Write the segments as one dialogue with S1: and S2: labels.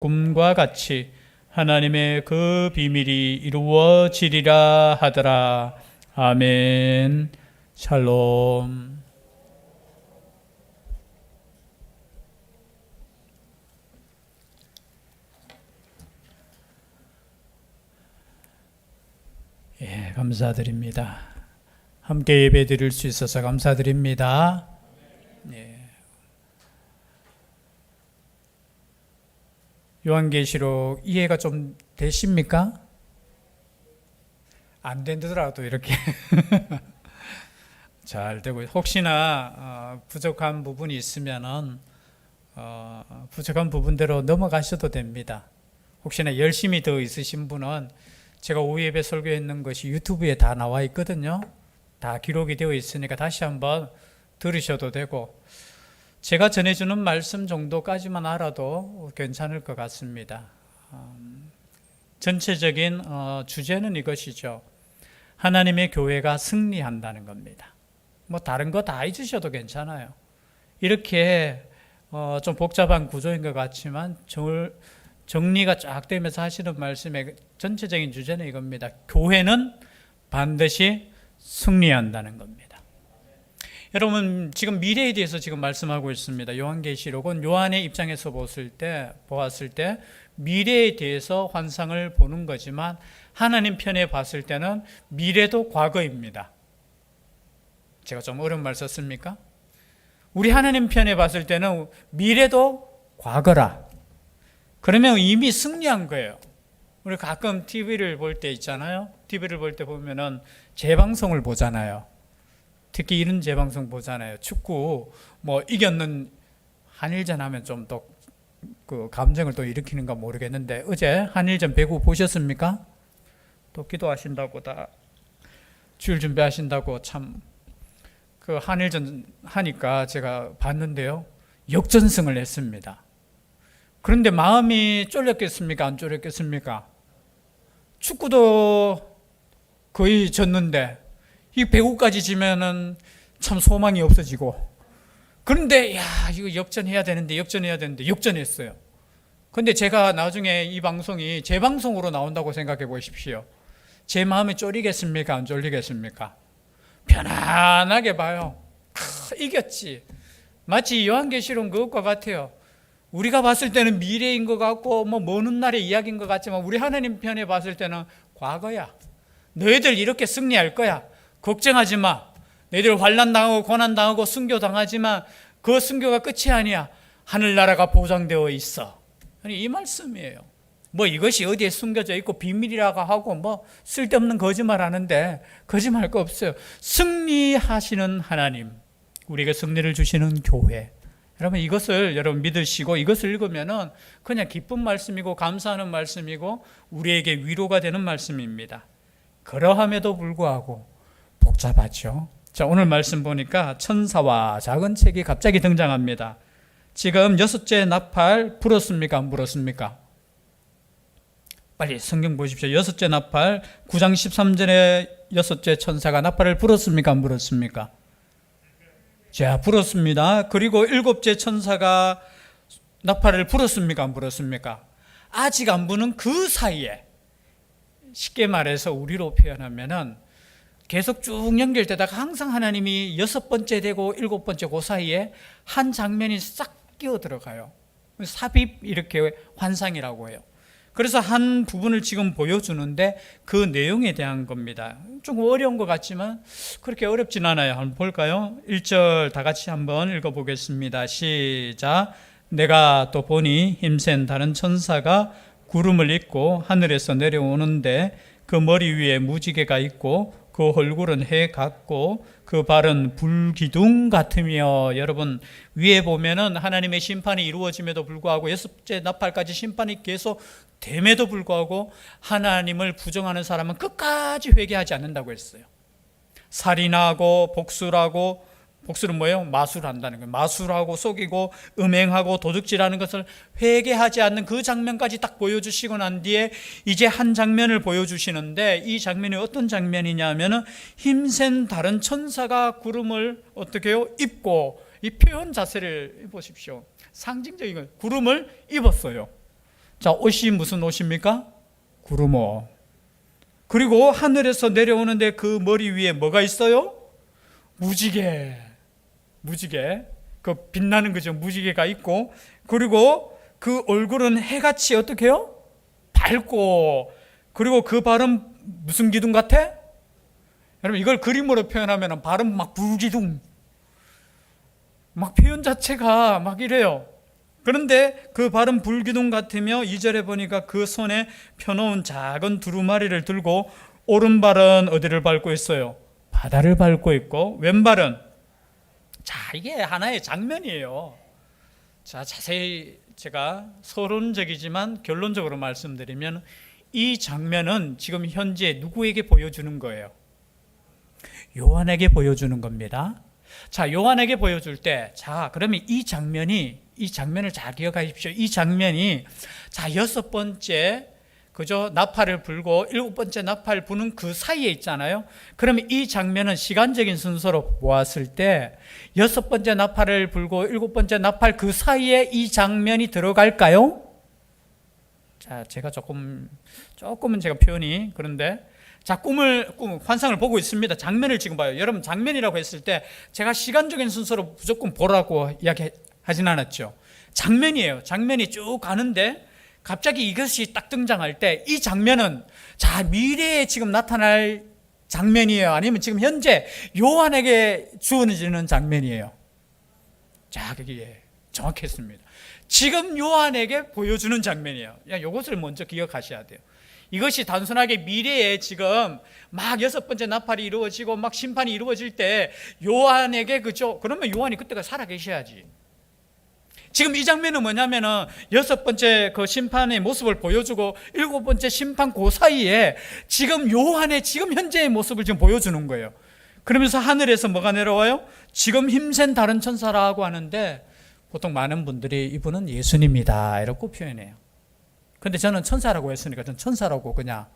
S1: 꿈과 같이 하나님의 그 비밀이 이루어지리라 하더라. 아멘. 샬롬. 예, 감사드립니다. 함께 예배 드릴 수 있어서 감사드립니다. 예. 요한계시록 이해가 좀 되십니까? 안 되더라도 이렇게 잘 되고, 혹시나 부족한 부분이 있으면은 부족한 부분대로 넘어가셔도 됩니다. 혹시나 열심히 더 있으신 분은 제가 오후 예배 설교했는 것이 유튜브에 다 나와 있거든요. 다 기록이 되어 있으니까 다시 한번 들으셔도 되고, 제가 전해주는 말씀 정도까지만 알아도 괜찮을 것 같습니다. 전체적인 주제는 이것이죠. 하나님의 교회가 승리한다는 겁니다. 뭐 다른 거 다 잊으셔도 괜찮아요. 이렇게 좀 복잡한 구조인 것 같지만 정리가 쫙 되면서 하시는 말씀의 전체적인 주제는 이겁니다. 교회는 반드시 승리한다는 겁니다. 여러분, 지금 미래에 대해서 지금 말씀하고 있습니다. 요한계시록은 요한의 입장에서 보았을 때 미래에 대해서 환상을 보는 거지만, 하나님 편에 봤을 때는 미래도 과거입니다. 제가 좀 어려운 말 썼습니까? 우리 하나님 편에 봤을 때는 미래도 과거라. 그러면 이미 승리한 거예요. 우리 가끔 TV를 볼 때 있잖아요. TV를 볼 때 보면은 재방송을 보잖아요. 특히 이런 재방송 보잖아요. 축구 뭐 이겼는 한일전 하면 좀 더 그 감정을 또 일으키는가 모르겠는데, 어제 한일전 배구 보셨습니까? 또 기도하신다고 다 주일 준비하신다고 참 그 한일전 하니까 제가 봤는데요. 역전승을 했습니다. 그런데 마음이 쫄렸겠습니까? 안 쫄렸겠습니까? 축구도 거의 졌는데 이 배구까지 지면은 참 소망이 없어지고, 그런데 이거 역전해야 되는데 역전했어요. 그런데 제가 나중에 이 방송이 재방송으로 나온다고 생각해 보십시오. 제 마음이 쫄리겠습니까? 안 쫄리겠습니까? 편안하게 봐요. 이겼지. 마치 요한계시록 그것과 같아요. 우리가 봤을 때는 미래인 것 같고 뭐 먼 날의 이야기인 것 같지만, 우리 하나님 편에 봤을 때는 과거야. 너희들 이렇게 승리할 거야. 걱정하지 마. 너희들 환난당하고 고난당하고 순교당하지만 그 순교가 끝이 아니야. 하늘나라가 보장되어 있어. 아니, 이 말씀이에요. 뭐 이것이 어디에 숨겨져 있고 비밀이라고 하고 뭐 쓸데없는 거짓말 하는데, 거짓말할 거 없어요. 승리하시는 하나님, 우리에게 승리를 주시는 교회. 여러분, 이것을 여러분 믿으시고 이것을 읽으면은 그냥 기쁜 말씀이고 감사하는 말씀이고 우리에게 위로가 되는 말씀입니다. 그러함에도 불구하고 복잡하죠. 자, 오늘 말씀 보니까 천사와 작은 책이 갑자기 등장합니다. 지금 여섯째 나팔 불었습니까? 안 불었습니까? 빨리 성경 보십시오. 여섯째 나팔 9장 13절에 여섯째 천사가 나팔을 불었습니까? 안 불었습니까? 자, 불었습니다. 그리고 일곱째 천사가 나팔을 불었습니까? 안 불었습니까? 아직 안 부는 그 사이에, 쉽게 말해서 우리로 표현하면은 계속 쭉 연결되다가 항상 하나님이 여섯 번째 되고 일곱 번째 그 사이에 한 장면이 싹 끼어 들어가요. 삽입, 이렇게 환상이라고 해요. 그래서 한 부분을 지금 보여주는데 그 내용에 대한 겁니다. 좀 어려운 것 같지만 그렇게 어렵진 않아요. 한번 볼까요? 1절 다 같이 한번 읽어보겠습니다. 시작. 내가 또 보니 힘센 다른 천사가 구름을 입고 하늘에서 내려오는데, 그 머리 위에 무지개가 있고 그 얼굴은 해 같고 그 발은 불기둥 같으며. 여러분, 위에 보면은 하나님의 심판이 이루어짐에도 불구하고 여섯째 나팔까지 심판이 계속 됨에도 불구하고 하나님을 부정하는 사람은 끝까지 회개하지 않는다고 했어요. 살인하고 복수를 뭐예요? 마술한다는 거예요. 마술하고 속이고 음행하고 도둑질하는 것을 회개하지 않는 그 장면까지 딱 보여주시고 난 뒤에 이제 한 장면을 보여주시는데, 이 장면이 어떤 장면이냐 하면은 힘센 다른 천사가 구름을 어떻게 해요? 입고, 이 표현 자체를 보십시오. 상징적인 거예요. 구름을 입었어요. 자, 옷이 무슨 옷입니까? 구름옷. 그리고 하늘에서 내려오는데 그 머리 위에 뭐가 있어요? 무지개. 무지개. 그 빛나는 거죠. 무지개가 있고, 그리고 그 얼굴은 해같이 어떻게 해요? 밝고, 그리고 그 발은 무슨 기둥 같아? 여러분, 이걸 그림으로 표현하면 발은 막 불기둥. 막 표현 자체가 막 이래요. 그런데 그 발은 불기둥 같으며 2절에 보니까 그 손에 펴놓은 작은 두루마리를 들고 오른발은 어디를 밟고 있어요? 바다를 밟고 있고, 왼발은, 자, 이게 하나의 장면이에요. 자, 자세히 제가 서론적이지만 결론적으로 말씀드리면 이 장면은 지금 현재 누구에게 보여주는 거예요? 요한에게 보여주는 겁니다. 자, 요한에게 보여줄 때, 자, 그러면 이 장면을 잘 기억하십시오. 이 장면이, 자, 6번째, 그죠? 나팔을 불고 7번째 나팔 부는 그 사이에 있잖아요. 그러면 이 장면은 시간적인 순서로 보았을 때, 6번째 나팔을 불고 7번째 나팔 그 사이에 이 장면이 들어갈까요? 자, 제가 조금은 제가 표현이 그런데, 자, 환상을 보고 있습니다. 장면을 지금 봐요. 여러분, 장면이라고 했을 때 제가 시간적인 순서로 무조건 보라고 이야기하진 않았죠. 장면이에요. 장면이 쭉 가는데 갑자기 이것이 딱 등장할 때 이 장면은, 자, 미래에 지금 나타날 장면이에요? 아니면 지금 현재 요한에게 주어지는 장면이에요? 자, 그게 정확했습니다. 지금 요한에게 보여주는 장면이에요. 이것을 먼저 기억하셔야 돼요. 이것이 단순하게 미래에 지금 막 6번째 나팔이 이루어지고 막 심판이 이루어질 때 요한에게, 그죠? 그러면 요한이 그때가 살아 계셔야지. 지금 이 장면은 뭐냐면은 6번째 그 심판의 모습을 보여주고 7번째 심판 그 사이에 지금 요한의 지금 현재의 모습을 지금 보여주는 거예요. 그러면서 하늘에서 뭐가 내려와요? 지금 힘센 다른 천사라고 하는데 보통 많은 분들이 이분은 예수님이다 이렇게 표현해요. 근데 저는 천사라고 했으니까 전 천사라고 그냥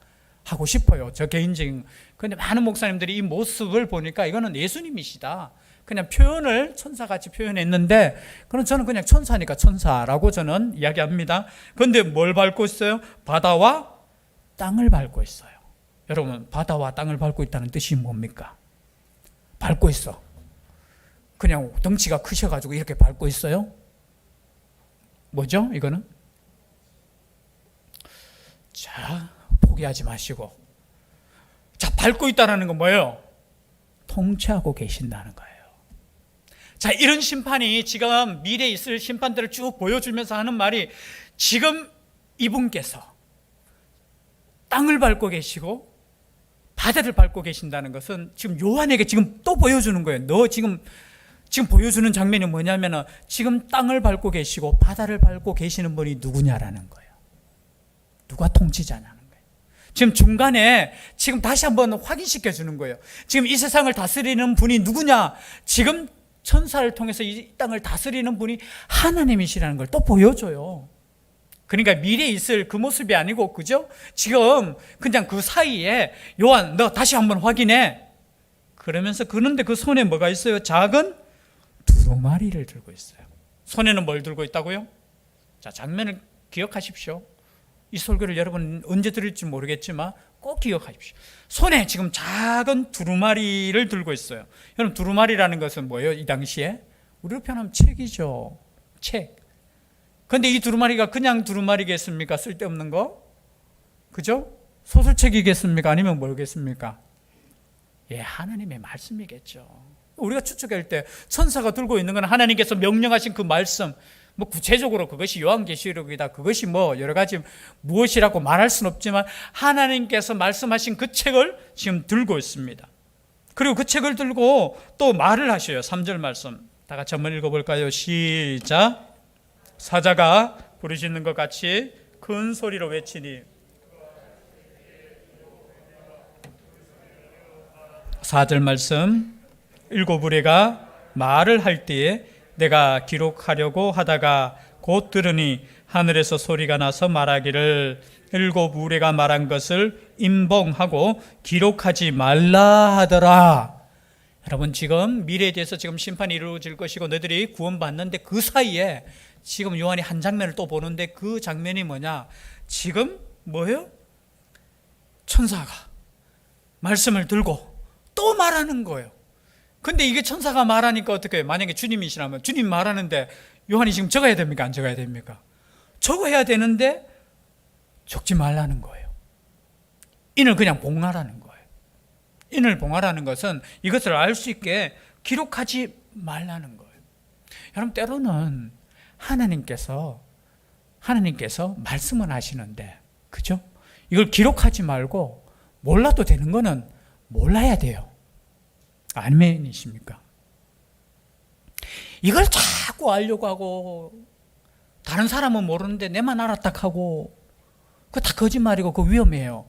S1: 하고 싶어요. 저 개인적인. 근데 많은 목사님들이 이 모습을 보니까 이거는 예수님이시다. 그냥 표현을 천사같이 표현했는데, 그럼 저는 그냥 천사니까 천사라고 저는 이야기합니다. 그런데 뭘 밟고 있어요? 바다와 땅을 밟고 있어요. 여러분, 바다와 땅을 밟고 있다는 뜻이 뭡니까? 밟고 있어. 그냥 덩치가 크셔가지고 이렇게 밟고 있어요? 뭐죠? 이거는? 자, 포기하지 마시고. 자, 밟고 있다는 건 뭐예요? 통치하고 계신다는 거예요. 자, 이런 심판이 지금 미래에 있을 심판들을 쭉 보여주면서 하는 말이, 지금 이분께서 땅을 밟고 계시고 바다를 밟고 계신다는 것은 지금 요한에게 지금 또 보여주는 거예요. 너 지금 보여주는 장면이 뭐냐면 지금 땅을 밟고 계시고 바다를 밟고 계시는 분이 누구냐라는 거예요. 누가 통치자냐는 거예요. 지금 중간에 지금 다시 한번 확인시켜 주는 거예요. 지금 이 세상을 다스리는 분이 누구냐? 지금 천사를 통해서 이 땅을 다스리는 분이 하나님이시라는 걸 또 보여줘요. 그러니까 미래에 있을 그 모습이 아니고, 그죠? 지금 그냥 그 사이에 요한, 너 다시 한번 확인해. 그러면서, 그런데 그 손에 뭐가 있어요? 작은 두루마리를 들고 있어요. 손에는 뭘 들고 있다고요? 자, 장면을 기억하십시오. 이 설교를 여러분 언제 들을지 모르겠지만 꼭 기억하십시오. 손에 지금 작은 두루마리를 들고 있어요. 여러분, 두루마리라는 것은 뭐예요? 이 당시에 우리로 표현하면 책이죠. 책. 그런데 이 두루마리가 그냥 두루마리겠습니까? 쓸데없는 거? 그죠? 소설책이겠습니까? 아니면 뭐겠습니까? 예, 하나님의 말씀이겠죠. 우리가 추측할 때 천사가 들고 있는 건 하나님께서 명령하신 그 말씀, 뭐 구체적으로 그것이 요한계시록이다, 그것이 뭐 여러 가지 무엇이라고 말할 수는 없지만 하나님께서 말씀하신 그 책을 지금 들고 있습니다. 그리고 그 책을 들고 또 말을 하셔요. 3절 말씀 다 같이 한번 읽어볼까요? 시작. 사자가 부르시는 것 같이 큰 소리로 외치니. 4절 말씀, 일곱 부레가 말을 할 때에 내가 기록하려고 하다가 곧 들으니 하늘에서 소리가 나서 말하기를 일곱 부레가 말한 것을 임봉하고 기록하지 말라 하더라. 여러분, 지금 미래에 대해서 지금 심판이 이루어질 것이고 너희들이 구원받는데 그 사이에 지금 요한이 한 장면을 또 보는데 그 장면이 뭐냐? 지금 뭐예요? 천사가 말씀을 들고 또 말하는 거예요. 근데 이게 천사가 말하니까 어떻게 해요? 만약에 주님이시라면 주님 말하는데 요한이 지금 적어야 됩니까? 안 적어야 됩니까? 적어야 되는데 적지 말라는 거예요. 인을 그냥 봉하라는 거예요. 인을 봉하라는 것은 이것을 알 수 있게 기록하지 말라는 거예요. 여러분, 때로는 하나님께서 말씀은 하시는데, 그죠? 이걸 기록하지 말고 몰라도 되는 거는 몰라야 돼요. 아멘이십니까? 이걸 자꾸 알려고 하고 다른 사람은 모르는데 내만 알았다 하고 그거 다 거짓말이고 그거 위험해요.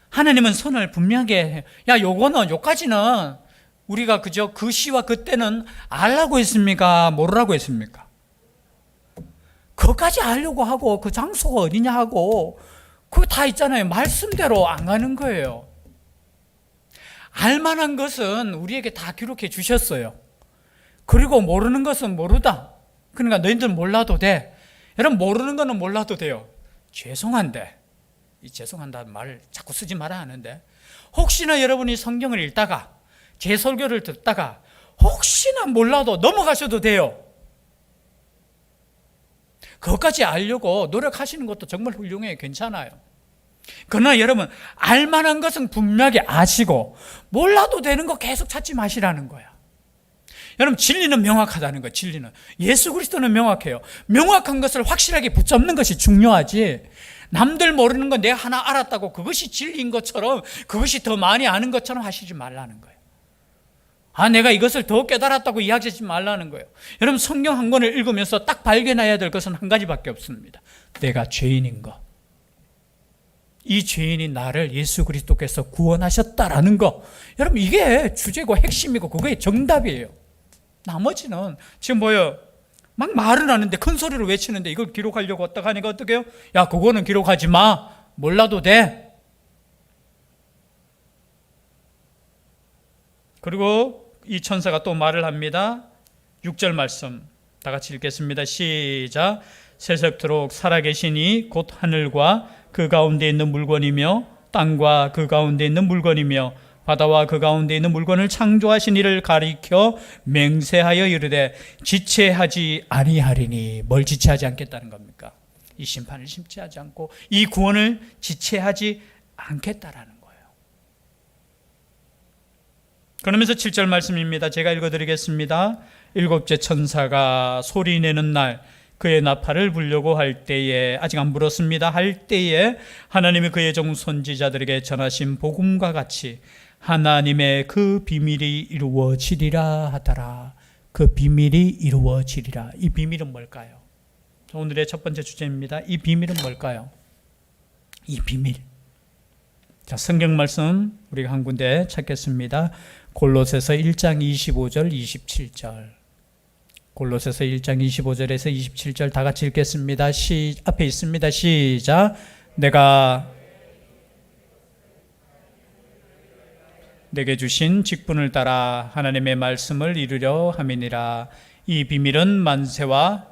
S1: 하나님은 선을 분명하게 해요. 야, 요까지는 우리가 그저 그 시와 그때는 알라고 했습니까? 모르라고 했습니까? 그것까지 알려고 하고 그 장소가 어디냐 하고 그거 다 있잖아요. 말씀대로 안 가는 거예요. 알만한 것은 우리에게 다 기록해 주셨어요. 그리고 모르는 것은 모르다. 그러니까 너희들 몰라도 돼. 여러분, 모르는 거는 몰라도 돼요. 죄송한데, 이 죄송한다는 말을 자꾸 쓰지 말아야 하는데, 혹시나 여러분이 성경을 읽다가 제 설교를 듣다가 혹시나 몰라도 넘어가셔도 돼요. 그것까지 알려고 노력하시는 것도 정말 훌륭해요. 괜찮아요. 그러나 여러분, 알만한 것은 분명하게 아시고 몰라도 되는 거 계속 찾지 마시라는 거야. 여러분, 진리는 명확하다는 거예요. 진리는 예수 그리스도는 명확해요. 명확한 것을 확실하게 붙잡는 것이 중요하지, 남들 모르는 건 내가 하나 알았다고 그것이 진리인 것처럼, 그것이 더 많이 아는 것처럼 하시지 말라는 거예요. 내가 이것을 더 깨달았다고 이야기하지 말라는 거예요. 여러분, 성경 한 권을 읽으면서 딱 발견해야 될 것은 한 가지밖에 없습니다. 내가 죄인인 것, 이 죄인이 나를 예수 그리스도께서 구원하셨다라는 거, 여러분, 이게 주제고 핵심이고 그게 정답이에요. 나머지는 지금 뭐예요? 막 말은 하는데 큰 소리로 외치는데 이걸 기록하려고 어떡 하니까 어떻게 해요? 야, 그거는 기록하지 마. 몰라도 돼. 그리고 이 천사가 또 말을 합니다. 6절 말씀 다 같이 읽겠습니다. 시작. 세세토록 살아계시니 곧 하늘과 그 가운데 있는 물건이며 땅과 그 가운데 있는 물건이며 바다와 그 가운데 있는 물건을 창조하신 이를 가리켜 맹세하여 이르되 지체하지 아니하리니. 뭘 지체하지 않겠다는 겁니까? 이 심판을 지체하지 않고 이 구원을 지체하지 않겠다라는 거예요. 그러면서 7절 말씀입니다. 제가 읽어드리겠습니다. 일곱째 천사가 소리내는 날 그의 나팔을 불려고 할 때에, 아직 안 불었습니다. 할 때에 하나님이 그의 종 선지자들에게 전하신 복음과 같이 하나님의 그 비밀이 이루어지리라 하더라. 그 비밀이 이루어지리라. 이 비밀은 뭘까요? 오늘의 첫 번째 주제입니다. 이 비밀은 뭘까요? 이 비밀. 자, 성경 말씀 우리가 한 군데 찾겠습니다. 골로새서 1장 25절 27절. 골로새서 1장 25절에서 27절 다 같이 읽겠습니다. 앞에 있습니다. 시작. 내게 주신 직분을 따라 하나님의 말씀을 이루려 함이니라. 이 비밀은 만세와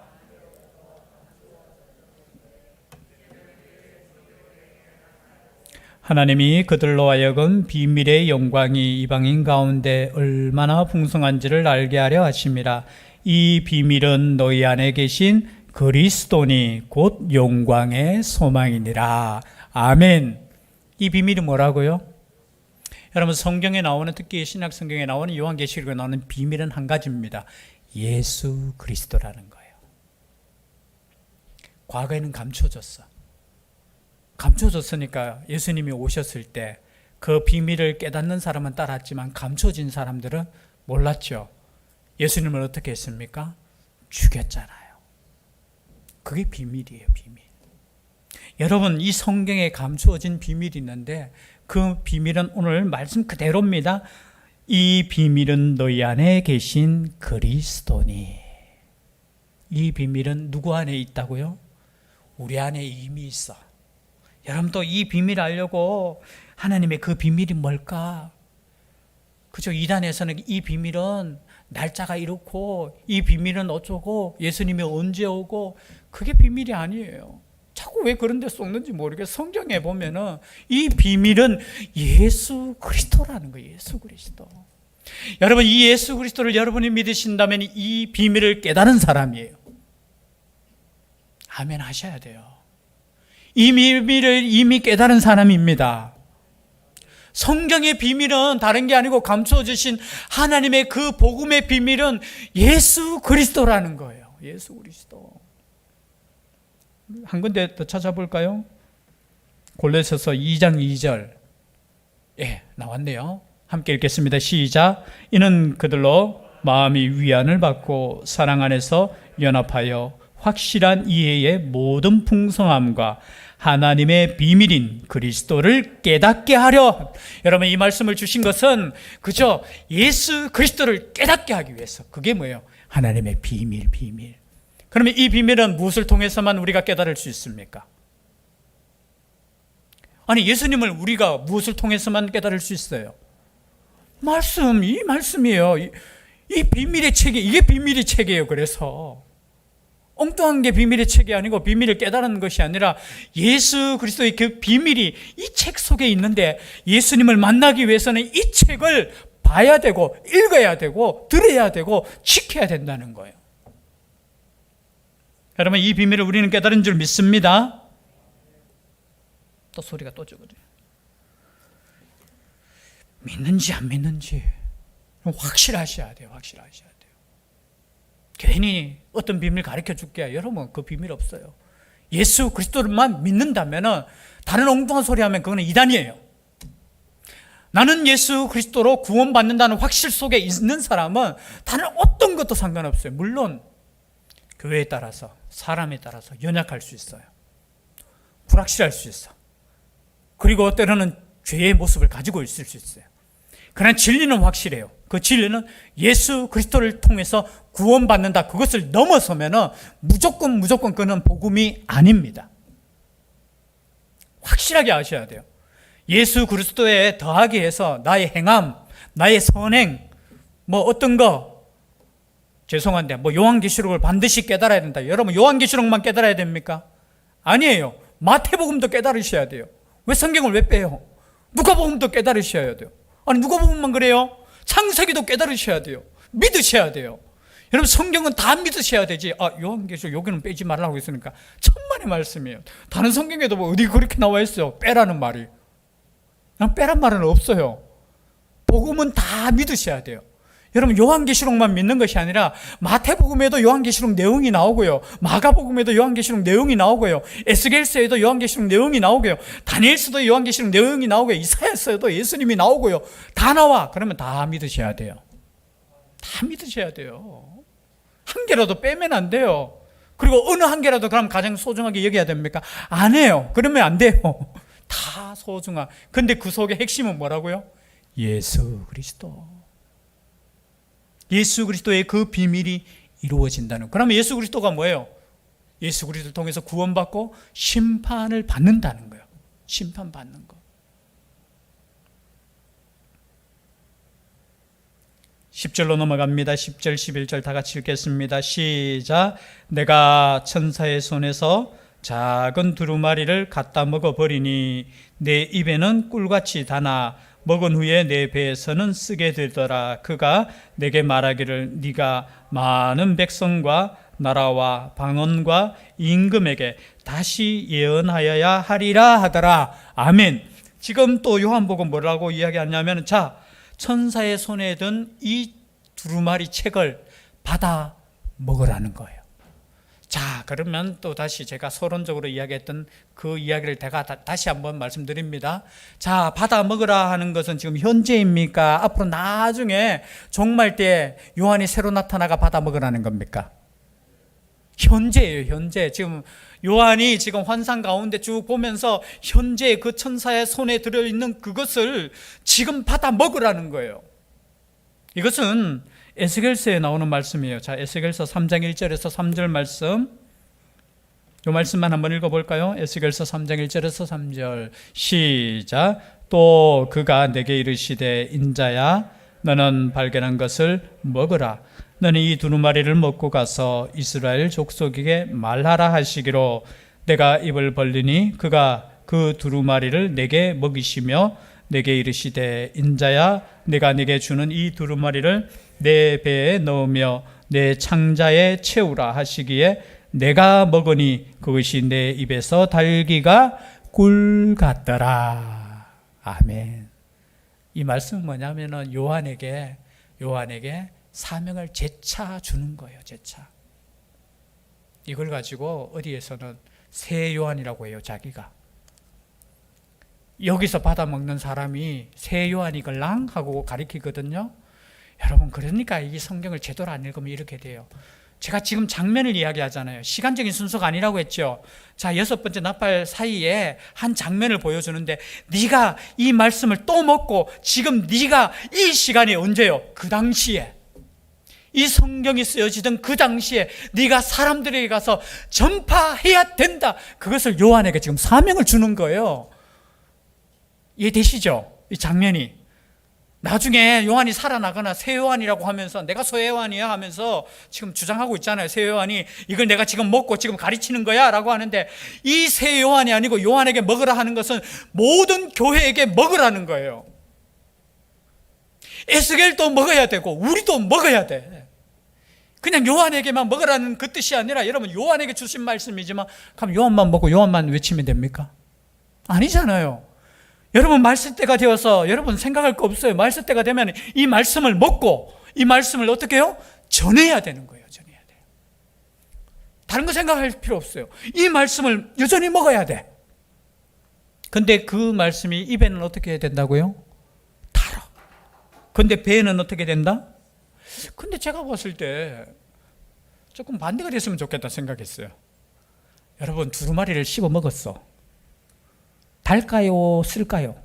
S1: 하나님이 그들로 하여금 비밀의 영광이 이방인 가운데 얼마나 풍성한지를 알게 하려 하심이라. 이 비밀은 너희 안에 계신 그리스도니 곧 영광의 소망이니라. 아멘. 이 비밀이 뭐라고요? 여러분, 성경에 나오는, 특히 신약 성경에 나오는, 요한계시록에 나오는 비밀은 한 가지입니다. 예수 그리스도라는 거예요. 과거에는 감춰졌으니까 예수님이 오셨을 때 그 비밀을 깨닫는 사람은 따랐지만 감춰진 사람들은 몰랐죠. 예수님을 어떻게 했습니까? 죽였잖아요. 그게 비밀이에요, 비밀. 여러분, 이 성경에 감추어진 비밀이 있는데 그 비밀은 오늘 말씀 그대로입니다. 이 비밀은 너희 안에 계신 그리스도니. 이 비밀은 누구 안에 있다고요? 우리 안에 이미 있어. 여러분도 이 비밀 알려고 하나님의 그 비밀이 뭘까? 그죠? 이단에서는 이 비밀은 날짜가 이렇고 이 비밀은 어쩌고 예수님이 언제 오고 그게 비밀이 아니에요. 자꾸 왜 그런 데 쏟는지 모르겠어요. 성경에 보면은 이 비밀은 예수 그리스도라는 거예요. 예수 그리스도. 여러분, 이 예수 그리스도를 여러분이 믿으신다면 이 비밀을 깨달은 사람이에요. 아멘 하셔야 돼요. 이 비밀을 이미 깨달은 사람입니다. 성경의 비밀은 다른 게 아니고 감추어 주신 하나님의 그 복음의 비밀은 예수 그리스도라는 거예요. 예수 그리스도. 한 군데 더 찾아볼까요? 골로새서 2장 2절. 예, 나왔네요. 함께 읽겠습니다. 시작. 이는 그들로 마음이 위안을 받고 사랑 안에서 연합하여 확실한 이해의 모든 풍성함과 하나님의 비밀인 그리스도를 깨닫게 하려. 여러분, 이 말씀을 주신 것은 그저 예수 그리스도를 깨닫게 하기 위해서. 그게 뭐예요? 하나님의 비밀. 그러면 이 비밀은 무엇을 통해서만 우리가 깨달을 수 있습니까? 아니, 예수님을 우리가 무엇을 통해서만 깨달을 수 있어요? 이 말씀이에요. 이 비밀의 체계, 이게 비밀의 체계예요. 그래서 엉뚱한 게 비밀의 책이 아니고 비밀을 깨달은 것이 아니라 예수 그리스도의 그 비밀이 이 책 속에 있는데 예수님을 만나기 위해서는 이 책을 봐야 되고 읽어야 되고 들어야 되고 지켜야 된다는 거예요. 여러분, 이 비밀을 우리는 깨달은 줄 믿습니다. 또 소리가 또 적어져요. 믿는지 안 믿는지 확실하셔야 돼요. 괜히 어떤 비밀 가르쳐 줄게. 여러분, 그 비밀 없어요. 예수 그리스도만 믿는다면 다른 엉뚱한 소리 하면 그거는 이단이에요. 나는 예수 그리스도로 구원받는다는 확실 속에 있는 사람은 다른 어떤 것도 상관없어요. 물론 교회에 따라서 사람에 따라서 연약할 수 있어요. 불확실할 수 있어. 그리고 때로는 죄의 모습을 가지고 있을 수 있어요. 그러나 진리는 확실해요. 그 진리는 예수 그리스도를 통해서 구원받는다. 그것을 넘어서면 무조건 그는 복음이 아닙니다. 확실하게 아셔야 돼요. 예수 그리스도에 더하기 해서 나의 행함, 나의 선행, 어떤 거, 죄송한데 요한계시록을 반드시 깨달아야 된다. 여러분, 요한계시록만 깨달아야 됩니까? 아니에요. 마태복음도 깨달으셔야 돼요. 왜 성경을 왜 빼요? 누가복음도 깨달으셔야 돼요. 아니, 누가복음만 그래요? 창세기도 깨달으셔야 돼요. 믿으셔야 돼요. 여러분, 성경은 다 믿으셔야 되지. 요한계시록 여기는 빼지 말라고 했으니까 천만의 말씀이에요. 다른 성경에도 어디 그렇게 나와 있어요. 빼라는 말이. 그냥 빼란 말은 없어요. 복음은 다 믿으셔야 돼요. 여러분, 요한계시록만 믿는 것이 아니라 마태복음에도 요한계시록 내용이 나오고요, 마가복음에도 요한계시록 내용이 나오고요, 에스겔서에도 요한계시록 내용이 나오고요, 다니엘서도 요한계시록 내용이 나오고요, 이사야서에도 예수님이 나오고요. 다 나와. 그러면 다 믿으셔야 돼요. 다 믿으셔야 돼요. 한 개라도 빼면 안 돼요. 그리고 어느 한 개라도 그럼 가장 소중하게 여겨야 됩니까? 안 해요. 그러면 안 돼요. 다 소중한. 근데 그 속의 핵심은 뭐라고요? 예수 그리스도. 예수 그리스도의 그 비밀이 이루어진다는. 그러면 예수 그리스도가 뭐예요? 예수 그리스도를 통해서 구원받고 심판을 받는다는 거예요. 심판받는 거. 10절로 넘어갑니다. 10절, 11절 다 같이 읽겠습니다. 시작. 내가 천사의 손에서 작은 두루마리를 갖다 먹어버리니 내 입에는 꿀같이 다나 먹은 후에 내 배에서는 쓰게 되더라. 그가 내게 말하기를 네가 많은 백성과 나라와 방언과 임금에게 다시 예언하여야 하리라 하더라. 아멘. 지금 또 요한복음 뭐라고 이야기하냐면, 자, 천사의 손에 든 이 두루마리 책을 받아 먹으라는 거예요. 자, 그러면 또 다시 제가 서론적으로 이야기했던 그 이야기를 제가 다시 한번 말씀드립니다. 자, 받아 먹으라 하는 것은 지금 현재입니까? 앞으로 나중에 종말 때 요한이 새로 나타나가 받아 먹으라는 겁니까? 현재예요, 현재. 지금 요한이 지금 환상 가운데 쭉 보면서 현재 그 천사의 손에 들어있는 그것을 지금 받아 먹으라는 거예요. 이것은 에스겔서에 나오는 말씀이에요. 자, 에스겔서 3장 1절에서 3절 말씀. 이 말씀만 한번 읽어볼까요? 에스겔서 3장 1절에서 3절 시작. 또 그가 내게 이르시되 인자야 너는 발견한 것을 먹으라. 너는 이 두루마리를 먹고 가서 이스라엘 족속에게 말하라 하시기로 내가 입을 벌리니 그가 그 두루마리를 내게 먹이시며 내게 이르시되 인자야 내가 네게 주는 이 두루마리를 내 배에 넣으며 내 창자에 채우라 하시기에 내가 먹으니 그것이 내 입에서 달기가 꿀 같더라. 아멘. 이 말씀은 뭐냐면은 요한에게 사명을 재차 주는 거예요. 재차. 이걸 가지고 어디에서는 새 요한이라고 해요. 자기가. 여기서 받아먹는 사람이 새 요한이걸랑 하고 가리키거든요. 여러분, 그러니까 이 성경을 제대로 안 읽으면 이렇게 돼요. 제가 지금 장면을 이야기하잖아요. 시간적인 순서가 아니라고 했죠. 자, 6번째 나팔 사이에 한 장면을 보여주는데 네가 이 말씀을 또 먹고 지금 네가 이 시간이 언제요? 그 당시에 이 성경이 쓰여지던 그 당시에 네가 사람들에게 가서 전파해야 된다. 그것을 요한에게 지금 사명을 주는 거예요. 이해되시죠? 이 장면이. 나중에 요한이 살아나거나 새 요한이라고 하면서 내가 새 요한이야 하면서 지금 주장하고 있잖아요. 새 요한이 이걸 내가 지금 먹고 지금 가르치는 거야 라고 하는데 이 새 요한이 아니고 요한에게 먹으라 하는 것은 모든 교회에게 먹으라는 거예요. 에스겔도 먹어야 되고 우리도 먹어야 돼. 그냥 요한에게만 먹으라는 그 뜻이 아니라 여러분 요한에게 주신 말씀이지만 그럼 요한만 먹고 요한만 외치면 됩니까? 아니잖아요. 여러분 말씀 때가 되어서 여러분 생각할 거 없어요. 말씀 때가 되면 이 말씀을 먹고 이 말씀을 어떻게 해요? 전해야 되는 거예요. 전해야 돼요. 다른 거 생각할 필요 없어요. 이 말씀을 여전히 먹어야 돼. 근데 그 말씀이 입에는 어떻게 된다고요? 달아. 근데 배에는 어떻게 된다? 근데 제가 봤을 때 조금 반대가 됐으면 좋겠다 생각했어요. 여러분 두루마리를 씹어 먹었어. 달까요? 쓸까요?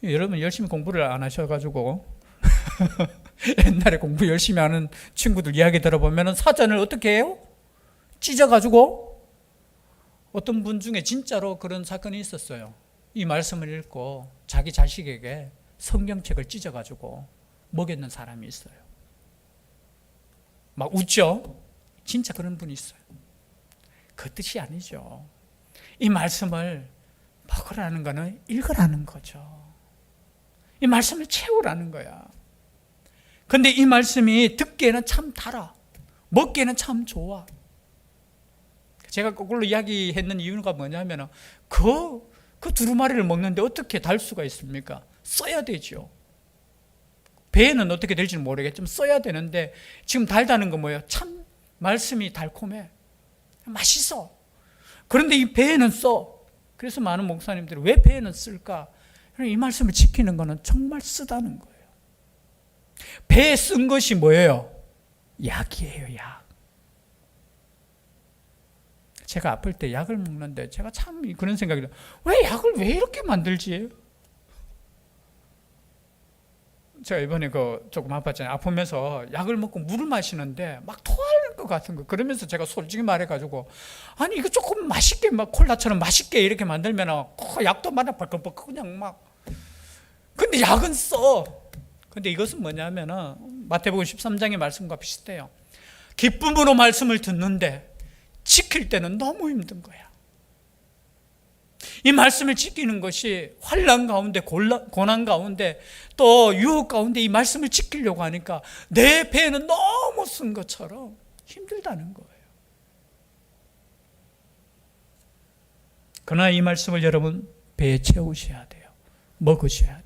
S1: 여러분 열심히 공부를 안 하셔가지고 옛날에 공부 열심히 하는 친구들 이야기 들어보면 사전을 어떻게 해요? 찢어가지고 어떤 분 중에 진짜로 그런 사건이 있었어요. 이 말씀을 읽고 자기 자식에게 성경책을 찢어가지고 먹였는 사람이 있어요. 막 웃죠? 진짜 그런 분이 있어요. 그 뜻이 아니죠. 이 말씀을 먹으라는 거는 읽으라는 거죠. 이 말씀을 채우라는 거야. 근데 이 말씀이 듣기에는 참 달아. 먹기에는 참 좋아. 제가 거꾸로 이야기했는 이유가 뭐냐면 그 두루마리를 먹는데 어떻게 달 수가 있습니까? 써야 되죠. 배에는 어떻게 될지는 모르겠지만 써야 되는데 지금 달다는 건 뭐예요? 참 말씀이 달콤해. 맛있어. 그런데 이 배에는 써. 그래서 많은 목사님들이 왜 배에는 쓸까? 이 말씀을 지키는 것은 정말 쓰다는 거예요. 배에 쓴 것이 뭐예요? 약이에요, 약. 제가 아플 때 약을 먹는데 제가 참 그런 생각이 들어요. 왜 약을 왜 이렇게 만들지? 제가 이번에 조금 아팠잖아요. 아프면서 약을 먹고 물을 마시는데 막 토할 것 같은 거. 그러면서 제가 솔직히 말해가지고 아니 이거 조금 맛있게 막 콜라처럼 맛있게 이렇게 만들면 약도 많아 벌컥벌컥 그냥 막. 근데 약은 써. 근데 이것은 뭐냐면은 마태복음 13장의 말씀과 비슷해요. 기쁨으로 말씀을 듣는데 지킬 때는 너무 힘든 거야. 이 말씀을 지키는 것이 환난 가운데 고난 가운데 또 유혹 가운데 이 말씀을 지키려고 하니까 내 배에는 너무 쓴 것처럼 힘들다는 거예요. 그러나 이 말씀을 여러분 배에 채우셔야 돼요. 먹으셔야 돼요.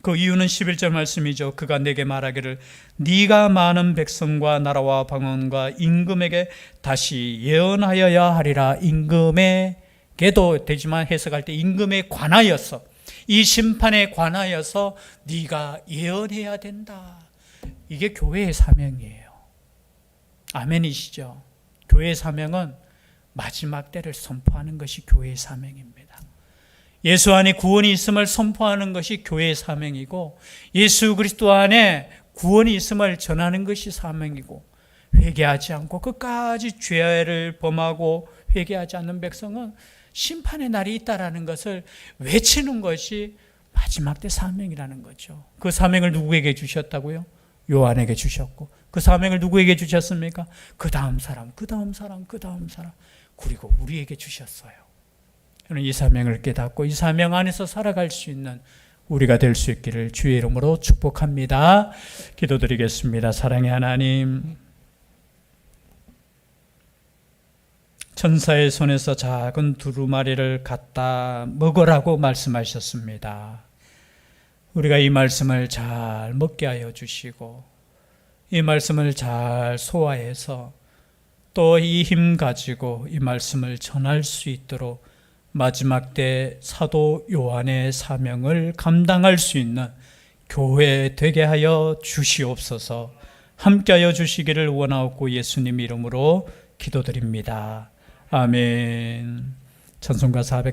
S1: 그 이유는 11절 말씀이죠. 그가 내게 말하기를 네가 많은 백성과 나라와 방언과 임금에게 다시 예언하여야 하리라. 임금에게도 되지만 해석할 때 임금에 관하여서 이 심판에 관하여서 네가 예언해야 된다. 이게 교회의 사명이에요. 아멘이시죠? 교회의 사명은 마지막 때를 선포하는 것이 교회의 사명입니다. 예수 안에 구원이 있음을 선포하는 것이 교회의 사명이고 예수 그리스도 안에 구원이 있음을 전하는 것이 사명이고 회개하지 않고 끝까지 죄를 범하고 회개하지 않는 백성은 심판의 날이 있다라는 것을 외치는 것이 마지막 때 사명이라는 거죠. 그 사명을 누구에게 주셨다고요? 요한에게 주셨고, 그 사명을 누구에게 주셨습니까? 그 다음 사람, 그 다음 사람, 그 다음 사람, 그리고 우리에게 주셨어요. 저는 이 사명을 깨닫고 이 사명 안에서 살아갈 수 있는 우리가 될 수 있기를 주의 이름으로 축복합니다. 기도드리겠습니다. 사랑의 하나님, 천사의 손에서 작은 두루마리를 갖다 먹으라고 말씀하셨습니다. 우리가 이 말씀을 잘 먹게 하여 주시고 이 말씀을 잘 소화해서 또 이 힘 가지고 이 말씀을 전할 수 있도록 마지막 때 사도 요한의 사명을 감당할 수 있는 교회 되게 하여 주시옵소서. 함께하여 주시기를 원하옵고 예수님 이름으로 기도드립니다. 아멘. 찬송가 400